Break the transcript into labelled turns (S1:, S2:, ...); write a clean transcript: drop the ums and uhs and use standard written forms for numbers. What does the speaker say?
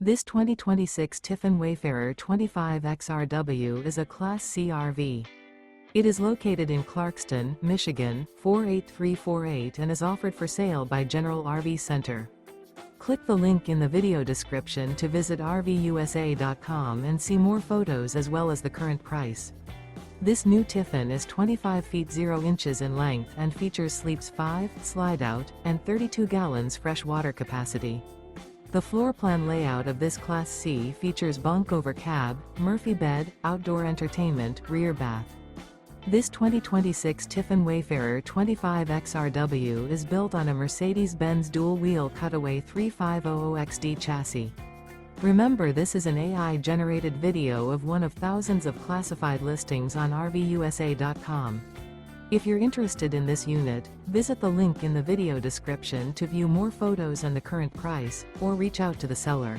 S1: This 2026 Tiffin Wayfarer 25 XRW is a Class C RV. It is located in Clarkston, Michigan, 48348 and is offered for sale by General RV Center. Click the link in the video description to visit RVUSA.com and see more photos as well as the current price. This new Tiffin is 25 feet 0 inches in length and features sleeps 5, Slideout, and 32 gallons fresh water capacity. The floor plan layout of this Class C features bunk over cab, Murphy bed, outdoor entertainment, rear bath. This 2026 Tiffin Wayfarer 25 XRW is built on a Mercedes-Benz Dual Wheel Cutaway 3500XD chassis. Remember, this is an AI-generated video of one of thousands of classified listings on RVUSA.com. If you're interested in this unit, visit the link in the video description to view more photos and the current price, or reach out to the seller.